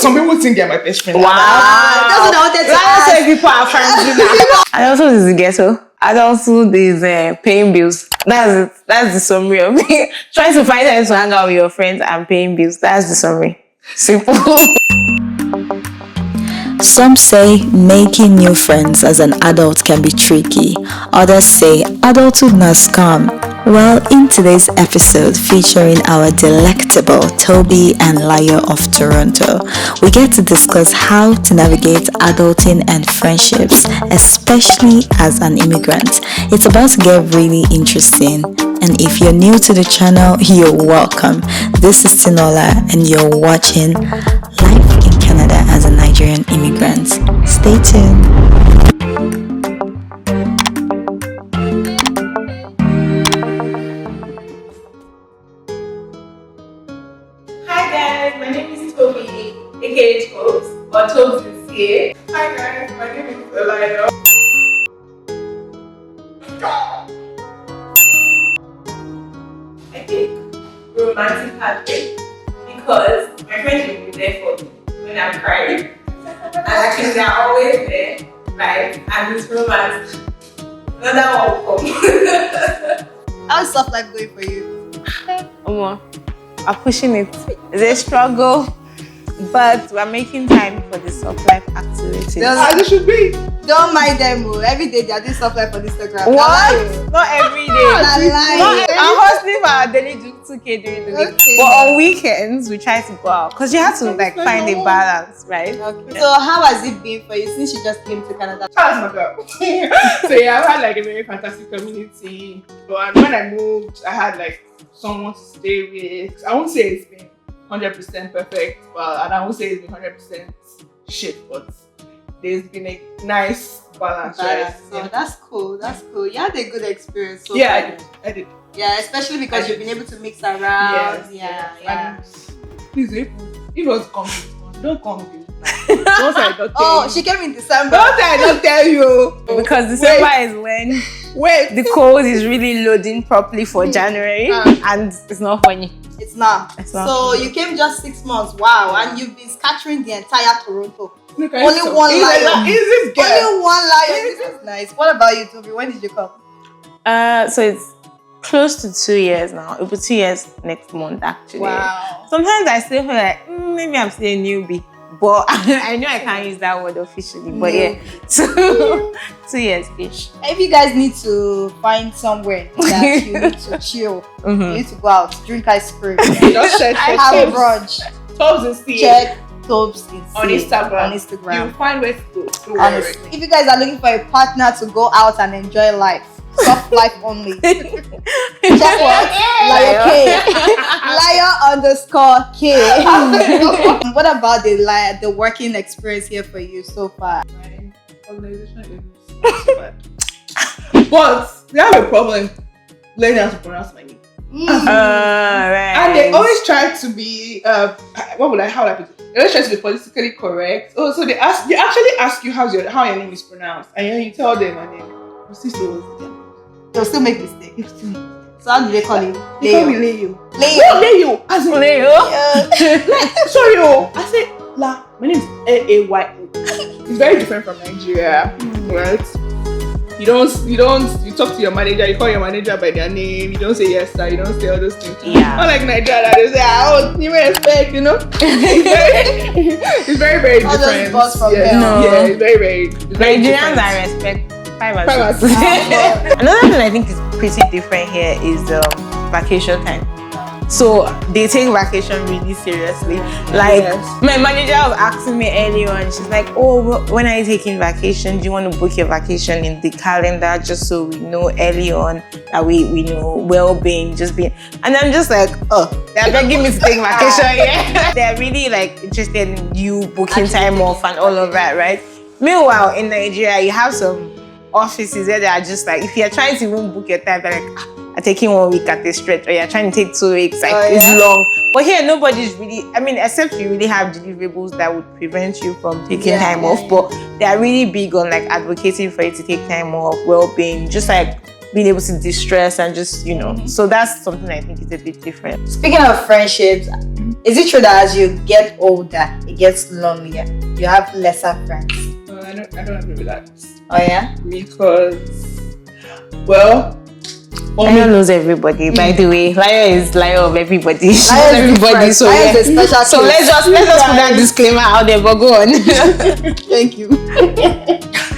some people think they're my best friend. Wow. That's what I wanted to ask. Say people are friends with that. Adulthood is the ghetto. Adulthood is paying bills. That's the summary of me. Trying to find time to hang out with your friends and paying bills. That's the summary. Simple. Some say making new friends as an adult can be tricky. Others say adulthood must come. Well, in today's episode featuring our delectable Toby and Layo of Toronto, we get to discuss how to navigate adulting and friendships, especially as an immigrant. It's about to get really interesting. And if you're new to the channel, you're welcome. This is Tinuola and you're watching Life in Canada as a Nigerian Immigrant. Stay tuned. Hi guys, my name is Toby, aka Tobs, or TOBSINCA. Hi guys, my name is Layo. I think romantic heartbreak because my friends will be there for me when I'm crying. And actually they're always there, right? And it's romance. Another one will come. How's soft life going for you? I'm pushing it. It's a struggle, but we're making time for the soft life activities. As it should be. Don't mind them. Every day they are doing soft life on Instagram. What? Not every day. I'm hustling for our daily 2K during the week. Okay. But on weekends, we try to go out. Because you have to find a balance, right? Okay. So how has it been for you since you just came to Canada? That's my girl. So yeah, I've had like a very fantastic community. But when I moved, I had like someone to stay with. I won't say it's been 100% perfect, and I won't say it's been 100% shit, but there's been a nice balance, right? Oh, that's cool. That's cool. You had a good experience. So Yeah, far. I did. Yeah, especially because you've been able to mix around. Yeah. And please, if it was coming, don't come with me. Don't say I don't tell you. She came in December. Don't say I don't tell you. Because December is when the code is really loading properly for January, and it's not funny. It's not. So So you came just 6 months. Wow. And you've been scattering the entire Toronto. Only one lion. Is this girl? Only one lion. This is nice. What about you, Toby? When did you come? So it's close to 2 years now. It'll be 2 years next month, actually. Wow. Sometimes I still feel like maybe I'm still a newbie, but I know I can't use that word officially. But yeah, 2 years ish. If you guys need to find somewhere that you need to chill, you need to go out, drink ice cream, Just search for have a brunch, TOBSINCA. check TOBSINCA on Instagram. On Instagram. You'll find where to go. Don't worry. Honestly, if you guys are looking for a partner to go out and enjoy life, soft life only. Check what? Layo K. Layo_K. What about the working experience here for you so far? My organization is bad. But they have a problem learning how to pronounce my name. Right. And they always try to be how would I put it? They always try to be politically correct. Oh, so they actually ask you how your name is pronounced, and then you tell them my name. They'll still make mistakes. So how do they call you? They call me Leo. Leo. Leo. As in Leo. Sorry, I said La. My name is Layo. It's very different from Nigeria, right? You talk to your manager, you call your manager by their name, you don't say yes sir, you don't say all those things. Yeah. Not like Nigeria, they say, you may respect, you know? It's very, very all different. Those boss from yeah. hell. No. Yeah, it's very Nigerians different. I respect 5 Five hours. hours. Another thing I think is pretty different here is vacation time. So they take vacation really seriously. Like my manager was asking me earlier on, she's like, oh, when are you taking vacation? Do you want to book your vacation in the calendar just so we know early on that we know well-being, just being, and I'm just like, oh, they're begging me to take vacation. Yeah. They're really like interested in you booking time off and all of that, right? Meanwhile, in Nigeria, you have some offices where they are just like, if you're trying to even book your time, they're like, I'm taking 1 week at a stretch, or you're trying to take 2 weeks, like it's long. But here, nobody's really, except you really have deliverables that would prevent you from taking time off, but they are really big on like advocating for you to take time off, well-being, just like being able to distress and just, so that's something I think is a bit different. Speaking of friendships, is it true that as you get older, it gets lonelier? You have lesser friends? I don't agree with that. Oh yeah? Because, well, Lion knows everybody, by the way. Lion is lion of everybody. She knows Lion is everybody, different. so Lion yeah. is a special So case. let's just put that disclaimer out there, but go on. Thank you.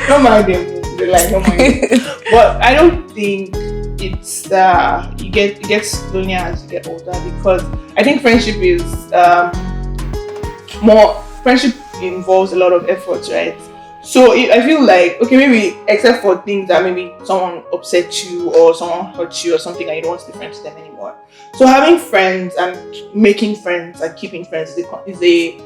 don't mind them. They're like, don't mind them. But I don't think it's it gets lonelier as you get older, because I think friendship is friendship involves a lot of effort, right? So I feel like, okay, maybe except for things that maybe someone upset you or someone hurt you or something and you don't want to be friends with them anymore. So having friends and making friends and keeping friends is a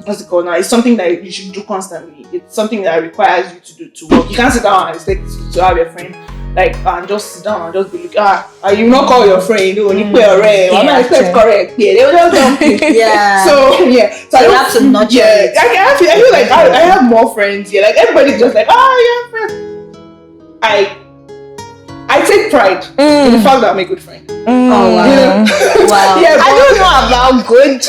what's it called now? It's something that you should do constantly. It's something that requires you to work. You can't sit down and expect to have your friend and just sit down and just be like, you not call your friend, you not expect correct. Yeah, they will just don't Yeah. So yeah. So you have to nurture it. I feel like I have more friends here. Like everybody's just like, yeah, friends. I take pride in the fact that I'm a good friend. Oh wow. You know? Wow. Yeah, I don't know about good.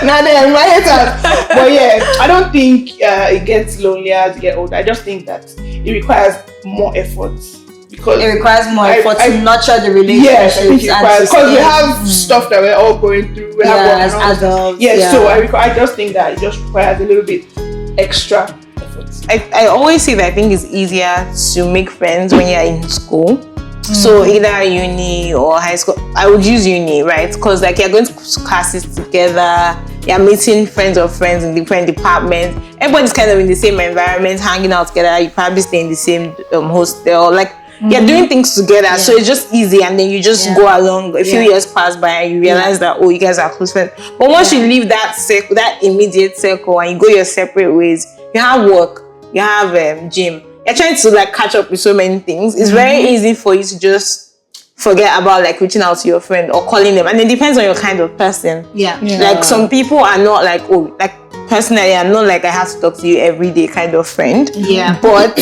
Now then, my haters. But yeah, I don't think it gets lonelier as you get older. I just think that it requires more effort, because It requires more effort to nurture the relationships. yes, I think it requires, because we sustain. have stuff that we're all going through. We have as work and all. adults. Yes, so I just think that it just requires a little bit extra effort. I always say that I think it's easier to make friends when you're in school. So either uni or high school. I would use uni, right? Because like you're going to classes together, you're meeting friends of friends in different departments. Everybody's kind of in the same environment, hanging out together. You probably stay in the same hostel. Like you're doing things together, so it's just easy, and then you just go along. A few years pass by, and you realize that you guys are close friends. But once you leave that circle, that immediate circle, and you go your separate ways, you have work, you have gym. You're trying to like catch up with so many things. It's very easy for you to just forget about like reaching out to your friend or calling them, and it depends on your kind of person. Yeah. Like some people are not like, personally, I'm not like I have to talk to you every day kind of friend. Yeah. But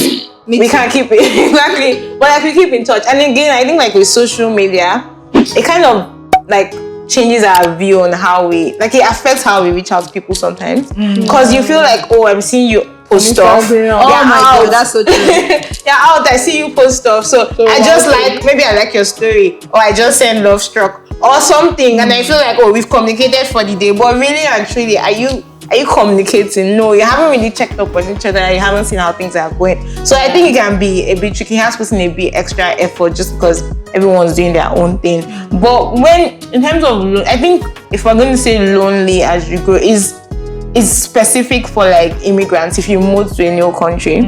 we can't keep it exactly. But like we keep in touch. And again, I think like with social media, it kind of like changes our view on how it affects how we reach out to people sometimes. Because you feel like, I'm seeing you post stuff. Oh my god, that's so true. You're out, I see you post stuff. So I just maybe I like your story, or I just send love struck or something, and I feel like, we've communicated for the day. But really and truly, are you communicating? No, you haven't really checked up on each other. You haven't seen how things are going. So I think it can be a bit tricky. It has to put in a bit extra effort just because everyone's doing their own thing. But in terms of, I think if we're going to say lonely as you grow, is specific for like immigrants. If you move to a new country,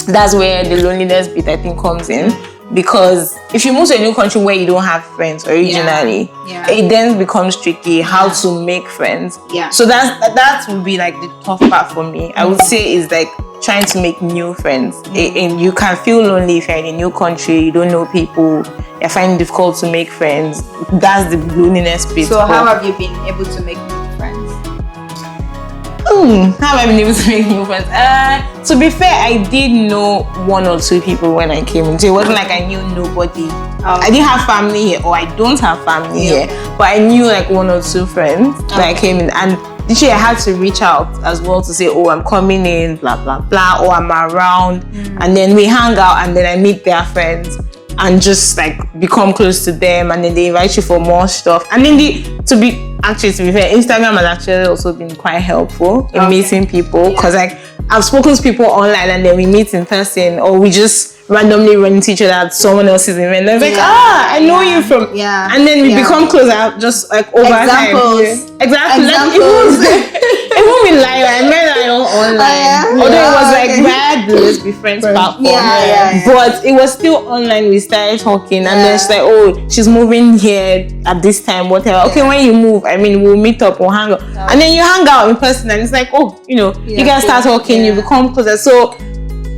that's where the loneliness bit I think comes in. Because if you move to a new country where you don't have friends originally, it then becomes tricky how to make friends. Yeah. So that would be like the tough part for me. I would say is like trying to make new friends. And you can feel lonely if you're in a new country, you don't know people, you're finding it difficult to make friends. That's the loneliness bit. So how have you been able to make new friends? How have I been able to make new friends? To be fair, I did know one or two people when I came into it. It wasn't like I knew nobody. I didn't have family here, or I don't have family here, but I knew like one or two friends that I came in, and literally I had to reach out as well to say, I'm coming in, blah blah blah, or I'm around, and then we hang out, and then I meet their friends and just like become close to them, and then they invite you for more stuff. And then to be fair, Instagram has actually also been quite helpful in meeting people, because like I've spoken to people online and then we meet in person, or we just randomly run into each other at someone else's event. And it's like, I know you from, and then we become closer just like over time. Exactly. Like, it won't be lying. I met Lion online. Although it was like we had the Let's Be Friends platform. But it was still online. We started talking, and then she's like, she's moving here at this time, whatever. Okay, when you move, we'll meet up, we'll hang out. And then you hang out in person, and it's like, you guys start talking, you become closer. So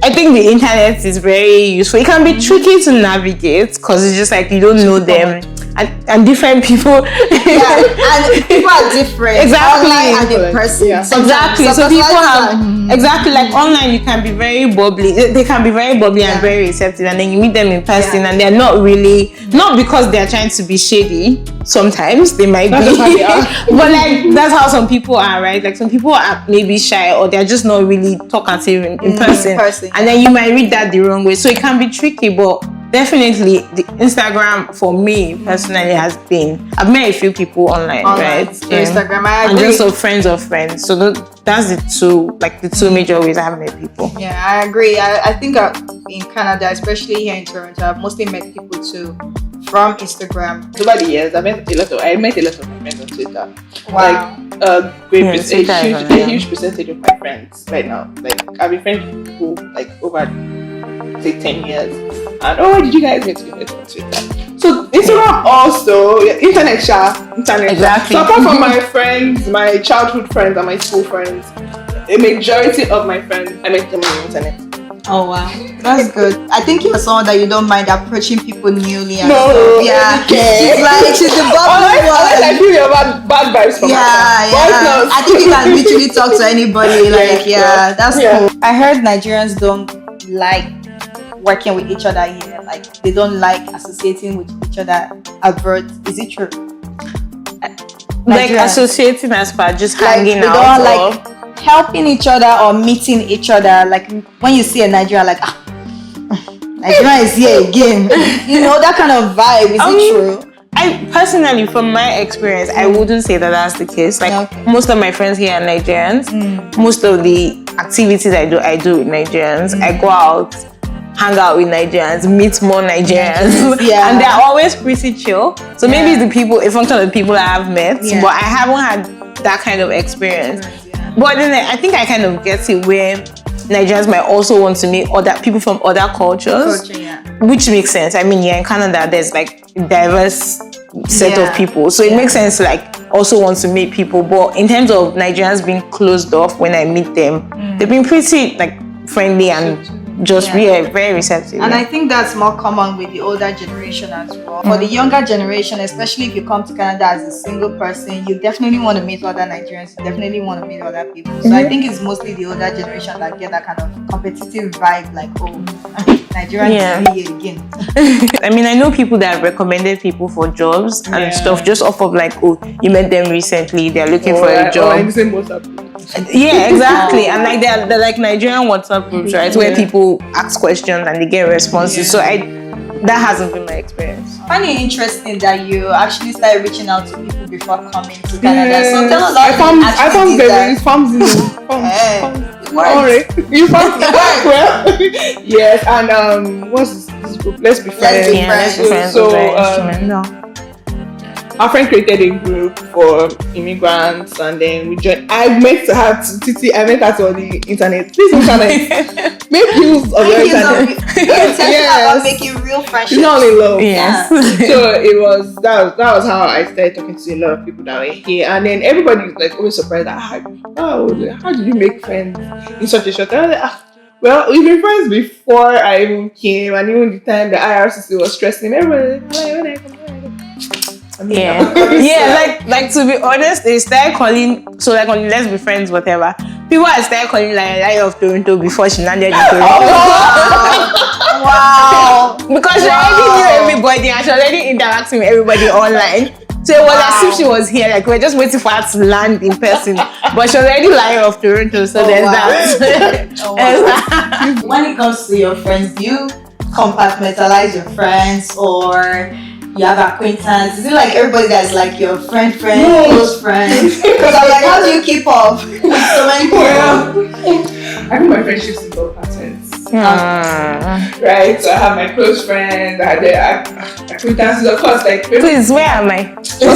I think the internet is very useful. It can be tricky to navigate because it's just like you don't know them. and different people. And people are different. Exactly. Online and in person. Yeah. Exactly. So people have exactly like online. You can be very bubbly. They can be very bubbly and very receptive, and then you meet them in person, and they're not really not because they're trying to be shady. Sometimes they might be, but like that's how some people are, right? Like some people are maybe shy or they're just not really talkative in person, and then you might read that the wrong way. So it can be tricky, but definitely the Instagram for me personally has been. I've met a few people online. Right? So Instagram, I agree. And just of friends. So that's the two major ways I have met people. Yeah, I agree. I think in Canada, especially here in Toronto, I've mostly met people too from Instagram. Over the years, I met a lot of my friends on Twitter. Wow. Like a huge percentage of my friends right now. Like I've been friends with people like over say 10 years. And did you guys meet on Twitter? So Instagram also internet. Exactly. So apart from my friends, my childhood friends and my school friends, a majority of my friends I met them on the internet. Oh wow, that's good. I think you're someone that you don't mind approaching people newly. And No, stuff. Yeah, she's the bubbly one. Unless I feel you're bad vibes from yeah. I think you can literally talk to anybody. Like that's cool. I heard Nigerians don't like working with each other here. Like they don't like associating with each other abroad. Is it true? Like associating as far just hanging they out. Don't like helping each other or meeting each other. Like when you see a Nigerian, like Nigeria is here again. You know, that kind of vibe. Is it true? I personally, from my experience, I wouldn't say that that's the case. Like most of my friends here are Nigerians. Most of the activities I do with Nigerians. I go out, hang out with Nigerians, meet more Nigerians, and they're always pretty chill. So maybe it's a function of the people I have met, but I haven't had that kind of experience. But then I think I kind of get it where Nigerians might also want to meet other people from other cultures, which makes sense. I mean, in Canada, there's like a diverse set of people, so it makes sense to like also want to meet people. But in terms of Nigerians being closed off when I meet them, they've been pretty like friendly and just very receptive. And I think that's more common with the older generation as well. For the younger generation, especially if you come to Canada as a single person, you definitely want to meet other Nigerians, you definitely want to meet other people. So I think it's mostly the older generation that get that kind of competitive vibe, like, Nigerian is here again. I mean, I know people that have recommended people for jobs and stuff just off of like, you met them recently, they're looking for a job. Yeah, exactly. And like they're like Nigerian WhatsApp groups, right? Where people ask questions and they get responses. So that hasn't been my experience. I find it interesting that you actually started reaching out to people before coming to Canada. So tell us how I found You found well. Yes, and what's this group? Let's be friends. So our friend created a group for immigrants, and then we joined. I met her on the internet. Please, internet, make use of your internet. About making real friendships. She's not only love. Yes. So that was how I started talking to a lot of people that were here, and then everybody was like always surprised that how did you make friends in such a short time? Well, we've been friends before I even came, and even the time the IRCC was stressing me, everybody was like, when I come. Like to be honest, they started calling. So like on Let's Be Friends, whatever. People had started calling like Lion of Toronto before she landed in Toronto. Wow! Because she already knew everybody and she already interacting with everybody online. So it was as if she was here. Like we're just waiting for her to land in person. But she was already Lion of Toronto. So there's that. When it comes to your friends, do you compartmentalize your friends or you have acquaintance? Is it like everybody that's like your friend, close friends? Because I'm like, how do you keep up with so many people? I think my friendships in both patterns. Right? So I have my close friends, I have the acquaintances, of course, like please, where am I? Yeah,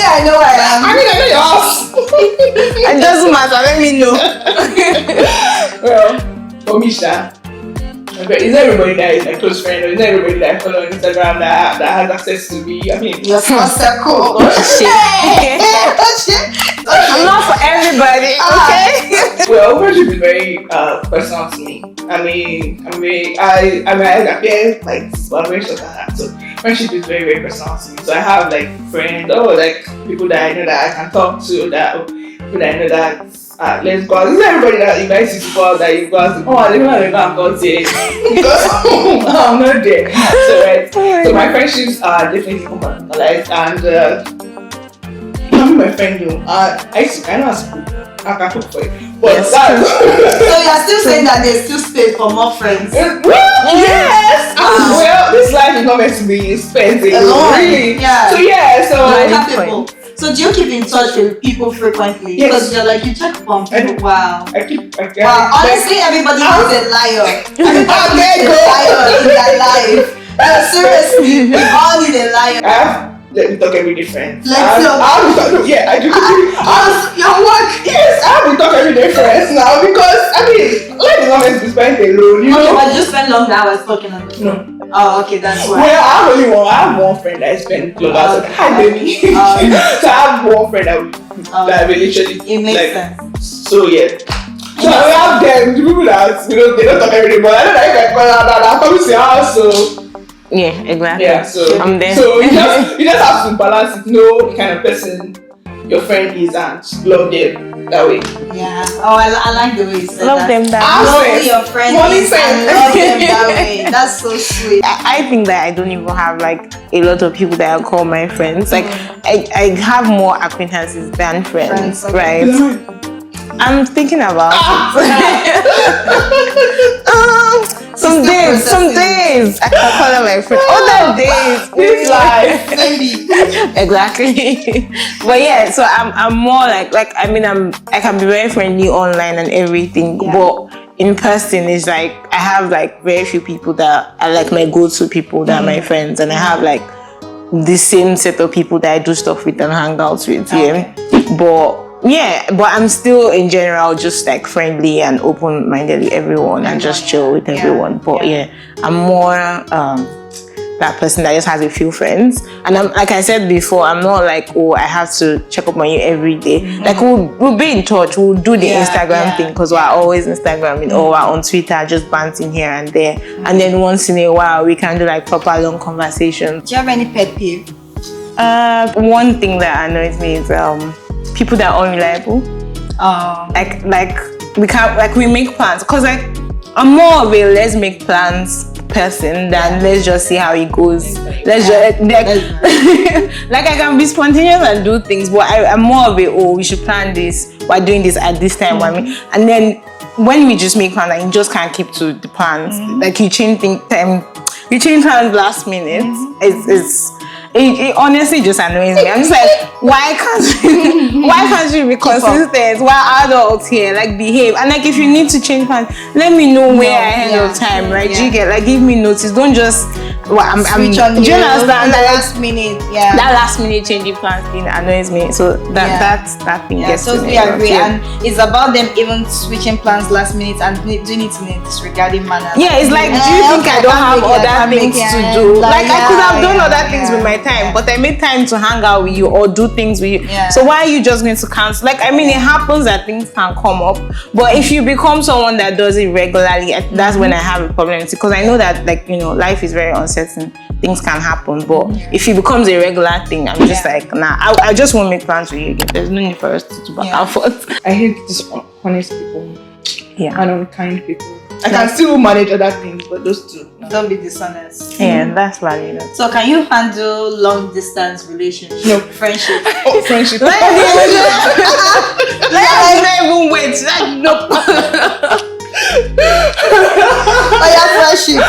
I know where I am. I know your house. It doesn't matter, let me know. Well, for me, is everybody that is my close friend, or is everybody that I follow on Instagram that has access to me? I mean, your small circle. I'm not for everybody, okay? Well, friendship is very personal to me. I mean, I appear like very short at that. So friendship is very, very personal to me. So I have like friends, like people that I know that I can talk to, people that I know that let's go out. This is everybody that invites you to go out that you go out to, I don't want to go and go there because I'm not there. So my friendships are definitely compartmentalized, and my friend I know how to cook. I can cook for you. But so you're still saying that there's still space for more friends? Yes! Well, this life is not meant to be spent alone. Really. Yeah. So people. So do you keep in touch with people frequently? Yes. Because you're like, you check on people. Wow. Wow. Honestly, everybody is a liar. Everybody is a liar in their life. Seriously, we all need a liar. Let me talk every day, friends. I do. Your work. Yes, I have to talk every day, friends now because life is not meant to be spent alone. You know. But you spend long hours talking on the phone. No. Oh, okay, that's why. Well, I have one friend that I spend long hours. Hi, baby. So I have one friend that we literally. It makes sense. So yeah. So we have them, the people that they don't talk every day, but I don't know if I call that. I'm coming to your house, so. Yeah, exactly. Yeah, so I'm there. So you just have to balance it. Know the kind of person your friend is and love them that way. Yeah. Oh, I like the way you said Love them that way. Love who your friend is and love them that way. That's so sweet. I think that I don't even have like a lot of people that I call my friends. Like I have more acquaintances than friends, okay. right? I'm thinking about it. Some days I can call them my friend. Other days, this life, maybe. Exactly. But yeah, so I'm more like I can be very friendly online and everything, but in person it's like I have like very few people that are like my go-to people that are my friends, and I have like the same set of people that I do stuff with and hang out with. But I'm still in general just like friendly and open-mindedly everyone and just chill with everyone. But I'm more that person that just has a few friends. And I'm like I said before, I'm not like, I have to check up on you every day. Like we'll be in touch, we'll do the Instagram thing because we're always Instagramming or we're on Twitter just banting here and there. And then once in a while we can do like proper long conversations. Do you have any pet peeve? One thing that annoys me is people that are unreliable. Like we make plans because like I'm more of a let's make plans person than let's just see how it goes. Let's just like I can be spontaneous and do things, but I'm more of a we should plan this. We're doing this at this time. And then when we just make plans, like, you just can't keep to the plans. Like you change plans last minute. It honestly just annoys me. I'm just like, why can't you be consistent? We're adults here, like behave. And like if you need to change plans, let me know way ahead of time, right? Do you get like give me notice? Don't just switch on do you understand that last minute? Yeah. That last minute changing plans thing annoys me. So that thing gets to me. I agree. And it's about them even switching plans last minute and doing it in a disregarding manner. Yeah, it's like, do you think I don't have other things to do? Like I could have done other things with my time, but I made time to hang out with you or do things with you. So why are you just going to cancel? Like, I mean, it happens that things can come up, but if you become someone that does it regularly, that's when I have a problem. Because I know that, like, life is very uncertain. Things can happen, but if it becomes a regular thing, I'm just like, nah, I just won't make plans with you again. There's no need for us to do back and forth. I hate dishonest people. Yeah. And unkind people. I can still manage other things, but those two. Don't be dishonest. Yeah, that's valid. So can you handle long distance relationships? No. Friendship. Oh, friendship. Let's not even wait. Nope. Friendship.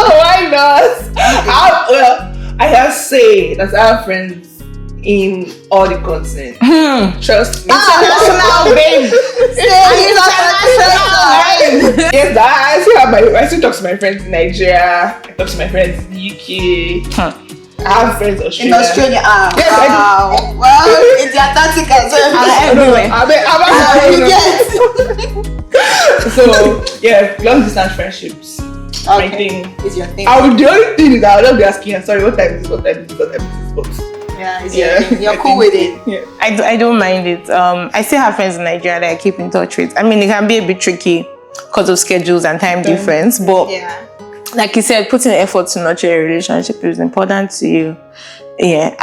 Why not? I have say that I have friends in all the continents. Trust me. International, babe. Yes, I still talk to my friends in Nigeria. I talk to my friends in the UK. I have friends in Australia. In Australia, yes, I do. Well, it's Antarctica as well. So yeah, long distance friendships. My thing is your thing. The only thing is I will not be asking you, sorry, what time is this? What time is this? What time is this? You're cool with it. Yeah. I don't mind it. I still have friends in Nigeria that I keep in touch with. I mean, it can be a bit tricky because of schedules and time difference, but like you said, putting effort to nurture a relationship is important to you. Yeah,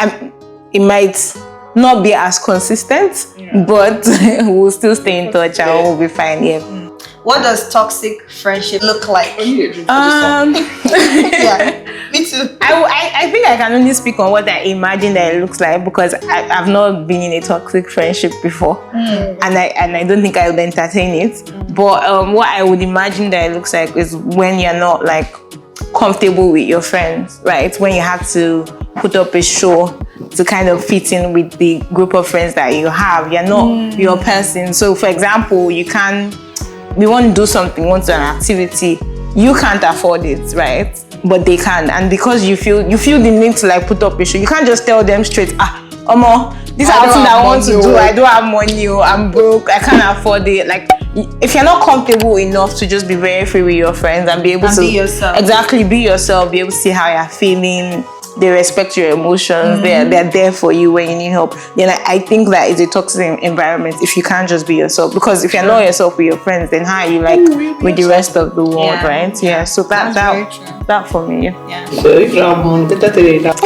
it might not be as consistent, but we'll still stay in touch and we'll be fine. Yeah. What does toxic friendship look like? Yeah, me too. I think I can only speak on what I imagine that it looks like, because I've not been in a toxic friendship before, and I don't think I would entertain it. But what I would imagine that it looks like is when you're not like comfortable with your friends, right? When you have to put up a show to kind of fit in with the group of friends that you have. You're not your person. So for example, we want to do something, want to do an activity, you can't afford it, right? But they can, and because you feel the need to like put up a show, you can't just tell them straight, Omo, this is something that I want to do. I don't have money, I'm broke, I can't afford it. Like, if you're not comfortable enough to just be very free with your friends and be able to be yourself. Exactly, be yourself, be able to see how you're feeling. They respect your emotions. They're there for you when you need help. Then I think that is a toxic environment if you can't just be yourself. Because if you're not yourself with your friends, then how are you like with the rest of the world, right? Yeah. So that for me. Yeah. So if you have money, better tell you that.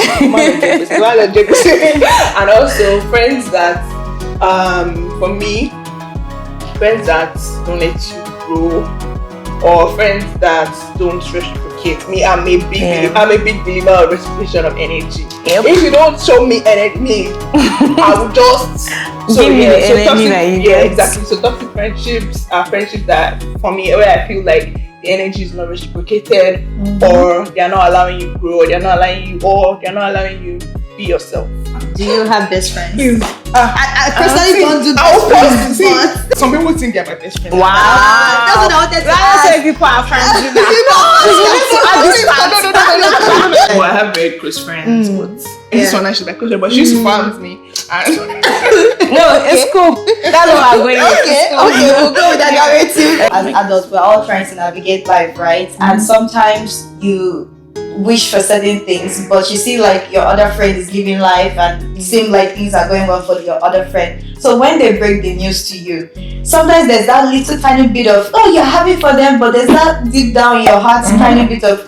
And also friends that, for me, friends that don't let you grow, or friends that don't reciprocate. Me, I'm a big believer of reciprocation of energy. Yep. If you don't show me energy, I will just give you the energy that you get. Exactly. So toxic friendships are friendships that, for me, where I feel like the energy is not reciprocated, or they're not allowing you grow, or they're not allowing you be yourself. Do you have best friends? I personally don't do best friends, but some people think they're my best friend. Wow. That's what I wanted to ask. Say people are friends with that. No, I have very close friends, but this one I should be close, but she used to farm with me. No, it's cool. That's what I'm going with. Okay, we'll go with that narrative. As adults, we're all trying to navigate life, right? And sometimes you wish for certain things, but you see like your other friend is living life and seem like things are going well for your other friend. So when they break the news to you, sometimes there's that little tiny bit of, oh, you're happy for them, but there's that deep down in your heart tiny bit of,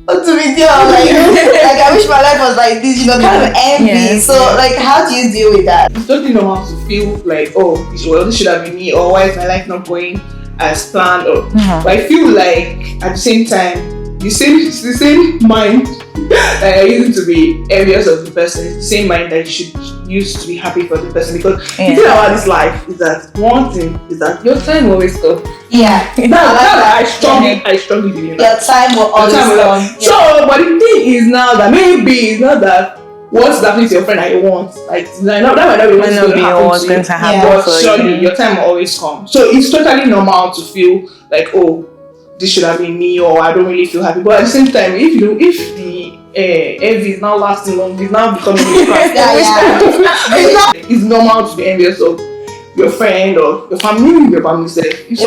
what do we do? Like I wish my life was like this, kind of envy. Yes, so like, how do you deal with that? It's totally normal to feel like, oh, this should have been me, or why is my life not going as planned? Or but I feel like at the same time, the same mind that you're using to be envious of the person is the same mind that you should use to be happy for the person. Because the thing about this life is that one thing is that your time will always come. Yeah. I strongly believe that. Your time will always come. So, but the thing is now that maybe it's not that what's happening to your friend that you want, like that might not be what's going to happen, but surely your time will always come. So it's totally normal to feel like, oh, this should have been me, or I don't really feel happy. But at the same time, if the envy is now lasting long, it's now becoming it's normal to be envious of your friend or your family, your family said. If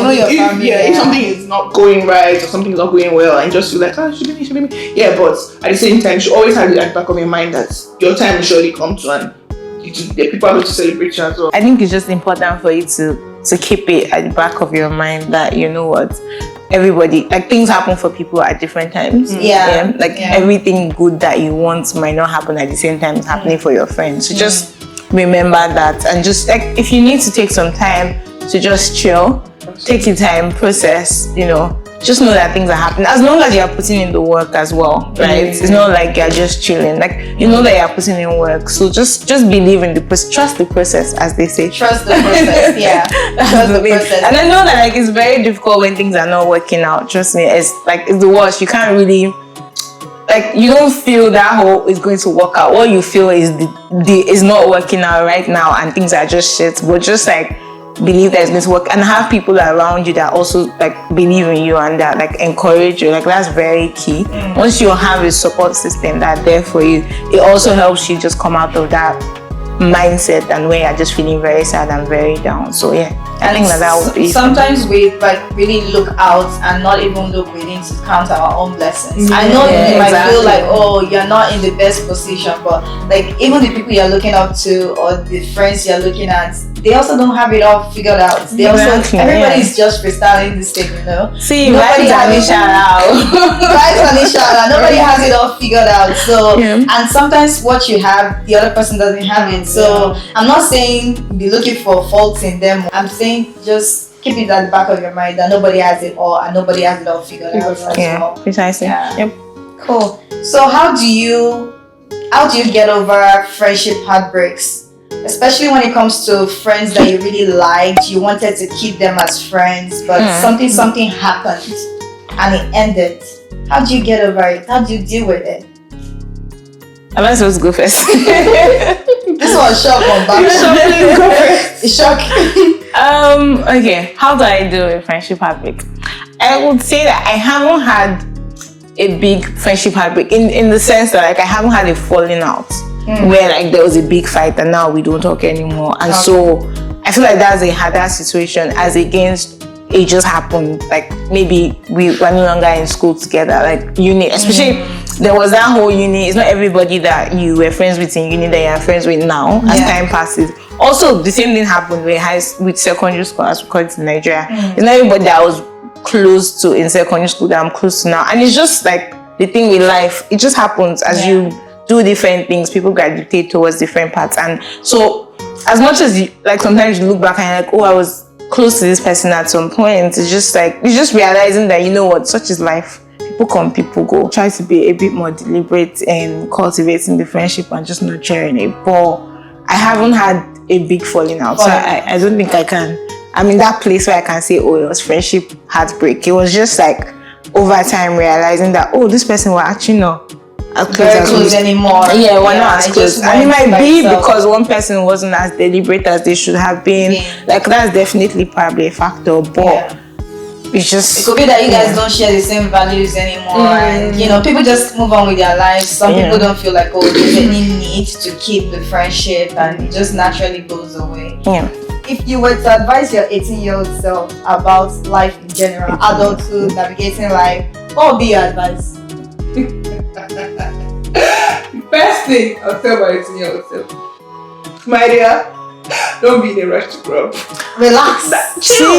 something is not going right or something is not going well, and just feel like, should be me. Yeah, but at the same time, you should always have it at the back of your mind that your time will surely come to an. People are going to celebrate you as well. I think it's just important for you to keep it at the back of your mind that, you know what, everybody, like, things happen for people at different times. Everything good that you want might not happen at the same time it's happening for your friends. So just remember that, and just like, if you need to take some time to just chill, take your time, process, just know that things are happening, as long as you're putting in the work as well, right? It's not like you're just chilling, like, you know that you're putting in work. So just believe in the process, trust the process, as they say. Trust the process. Trust the process. And I know that, like, it's very difficult when things are not working out. Trust me, it's the worst. You can't really, like, you don't feel that whole is going to work out. What you feel is is not working out right now and things are just shit. But just like believe that it's going to work, and have people around you that also like believe in you and that like encourage you. Like, that's very key. Once you have a support system that's there for you, it also helps you just come out of that mindset and where you're just feeling very sad and very down. So I think that would be sometimes we like really look out and not even look within to count our own blessings. I know you might feel like, oh, you're not in the best position, but like even the people you're looking up to or the friends you're looking at, they also don't have it all figured out. They Exactly, everybody's just freestyling this thing, you know. See, Nobody has Nobody has it all figured out. So, and sometimes what you have, the other person doesn't have it. So, I'm not saying be looking for faults in them. I'm saying just keep it at the back of your mind that nobody has it all and nobody has it all figured out as well. Precisely. Yeah. Yep. Cool. So, how do you get over friendship heartbreaks? Especially when it comes to friends that you really liked, you wanted to keep them as friends, but something happened and it ended. How do you get over it? How do you deal with it? Am I supposed to go first? This was shock on back. It's shocking. Okay, how do I deal with friendship heartbreak? I would say that I haven't had a big friendship heartbreak in the sense that like I haven't had a falling out where like there was a big fight and now we don't talk anymore. And so I feel like that's a harder situation as against it just happened. Like maybe we were no longer in school together, like uni, especially there was that whole uni. It's not everybody that you were friends with in uni that you are friends with now as time passes. Also, the same thing happened with secondary school as we call it in Nigeria. It's not everybody that I was close to in secondary school that I'm close to now. And it's just like the thing with life. It just happens as you do different things. People gravitate towards different paths. And so as much as you, like sometimes you look back and you're like, oh, I was close to this person at some point. It's just like, you're just realizing that, you know what, such is life. People come, people go. Try to be a bit more deliberate in cultivating the friendship and just nurturing it. But I haven't had a big falling out. So I don't think I'm in that place where I can say, oh, it was friendship heartbreak. It was just like over time realizing that, oh, this person were actually not as close anymore. Yeah, we're not as close. And it might be because one person wasn't as deliberate as they should have been. Like that's definitely probably a factor. But it's just, it could be that you guys don't share the same values anymore, and you know, people just move on with their lives. Some people don't feel like, oh, there's any need to keep the friendship, and it just naturally goes away. If you were to advise your 18-year-old self about life in general, adulthood, navigating life, what would be your advice? First thing I'll tell my 18-year-old self, my dear, don't be in a rush to grow up. Relax. Chill.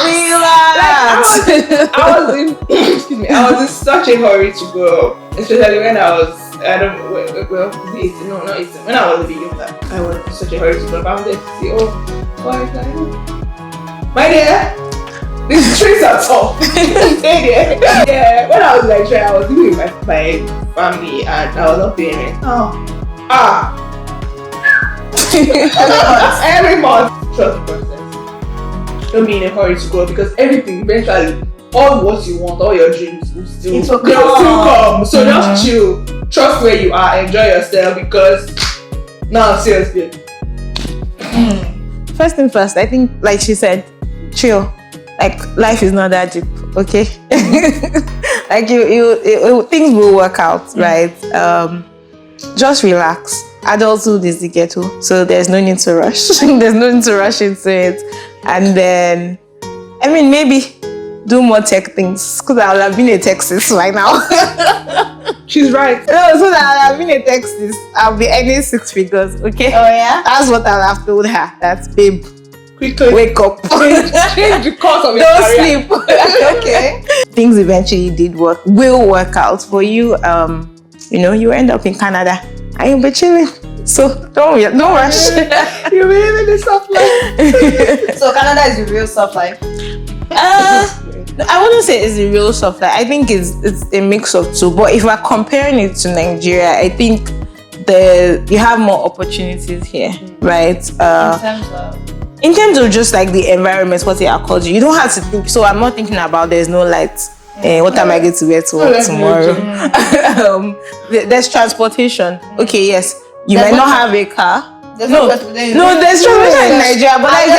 Relax. I was in such a hurry to grow up, especially when I was, when I was a bit younger. I was in such a hurry to grow up. I wanted to see, my dear, these trees are tall. Yeah, when I was like, I was living with my family and I was not paying rent. Every month. Trust the process. Don't be in a hurry to go because everything eventually, all what you want, all your dreams will still come. So just chill. Trust where you are, enjoy yourself because now seriously. First thing first, I think like she said, chill. Like life is not that deep, okay? Like things will work out, right? Just relax. Adulthood is the ghetto, so there's no need to rush. There's no need to rush into it. And then, I mean, maybe do more tech things, because I would have been a techist right now. She's right. No, so that I would have been a techist, I'll be earning 6 figures, okay? Oh yeah? That's what I'll have told her. That's babe. Quickly wake up. Change the course of your Don't career. sleep. Okay. Things eventually will work out for you. You know, you end up in Canada and you'll be chilling. So don't rush. You're living the soft life. So Canada is the real soft life. I wouldn't say it's a real soft life. I think it's a mix of two. But if we're comparing it to Nigeria, I think you have more opportunities here, right? In terms of just like the environment, what they are called you don't have to think. So I'm not thinking about there's no light. What am I going to wear to work tomorrow? There's transportation. Okay, yes. You might not have a car. There's transportation in Nigeria, but like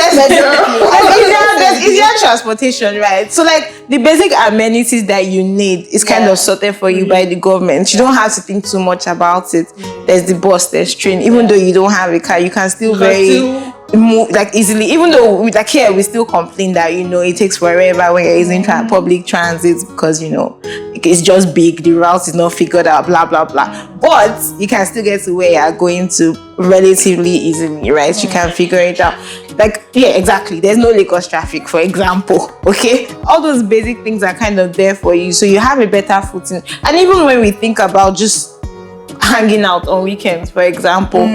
there's easier transportation, right? So like the basic amenities that you need is kind of sorted for you by the government. You don't have to think too much about it. There's the bus, there's train. Even though you don't have a car, you can still move like easily. Even though like here we still complain that it takes forever when you're using public transit because it's just big, the route is not figured out, blah blah blah. But you can still get to where you're going to relatively easily, right? You can figure it out. Like, yeah, exactly. There's no Lagos traffic, for example. Okay, all those basic things are kind of there for you, so you have a better footing. And even when we think about just hanging out on weekends, for example,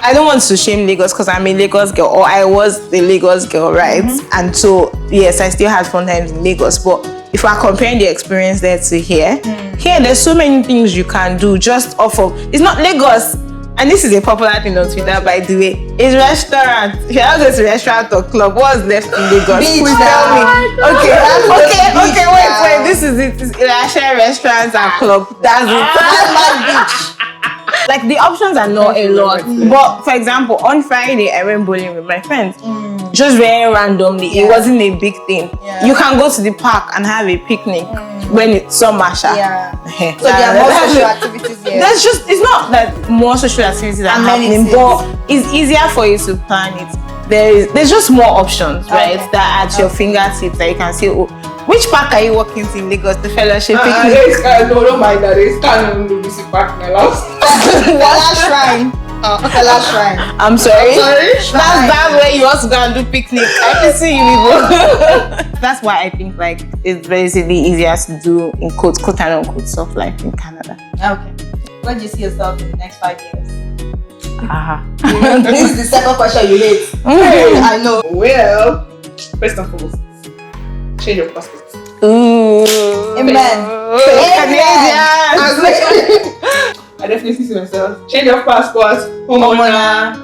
I don't want to shame Lagos because I'm a Lagos girl, or I was a Lagos girl, right? And so, yes, I still had fun times in Lagos. But if we're comparing the experience there to here, here there's so many things you can do just off of. It's not Lagos, and this is a popular thing on Twitter, by the way. It's restaurant. If you don't go to restaurant or club, what's left in Lagos? Beach, Please tell me. Okay, wait. This is it. It's Irasha restaurants and club. That's it. Like, the options are not a lot. But for example, on Friday I went bowling with my friends. Just very randomly. It wasn't a big thing. You can go to the park and have a picnic when it's summer. So there are more social activities here. It's not that more social activities are happening, but it's easier for you to plan it. There's just more options, right? That at your fingertips that you can see. Oh, which park are you walking to in Lagos? The fellowship picnic? No, don't mind that. It's kind of Lubisi Park in my house. Shrine. Shrine. I'm sorry. That's where you also go and do picnic. I can see you people. That's why I think like it's basically easier to do in quote and unquote soft life in Canada. Okay. Where do you see yourself in the next 5 years? This is the second question you hate. I know. Well, first and foremost, change your passport. Amen. I definitely see myself. Change your passport. Homeowner.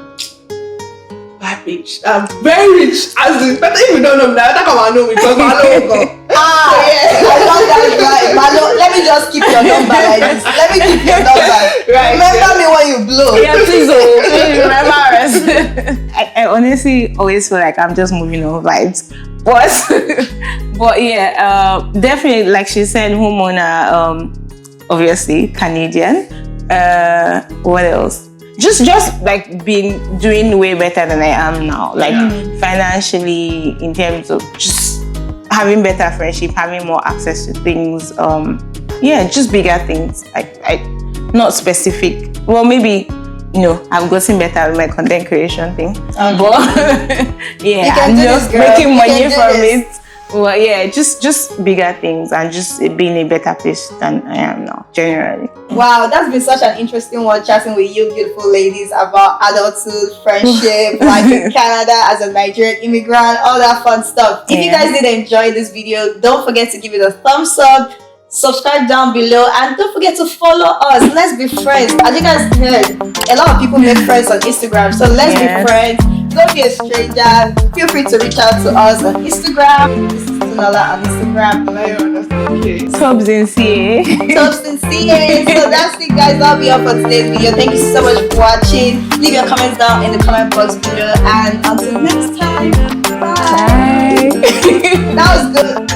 Bad bitch. I'm very rich. As in, better if you don't know me now, come and know me because I know. I love that. Malo, let me just keep your number like this. Let me keep your number. Right. Remember me when you blow. Yeah, please remember us. I honestly always feel like I'm just moving on vibes. But yeah, definitely, like she said, homeowner, obviously Canadian. What else? Just like doing way better than I am now. Like financially, in terms of just having better friendship, having more access to things. Just bigger things. Like not specific. Well, maybe I've gotten better with my content creation thing. But I'm just making money from it. Well, yeah, just bigger things and just being a better place than I am now, generally. Wow, that's been such an interesting one, chatting with you beautiful ladies about adulthood, friendship, life in Canada as a Nigerian immigrant, all that fun stuff. If you guys did enjoy this video, don't forget to give it a thumbs up, subscribe down below, and don't forget to follow us. Let's be friends. As you guys heard, a lot of people make friends on Instagram, so let's be friends. Don't be a stranger. Feel free to reach out to us on Instagram. This is Tinuola on Instagram. TOBSINCA. TOBSINCA. So that's it, guys. That'll be all for today's video. Thank you so much for watching. Leave your comments down in the comment box below. And until next time, bye. That was good.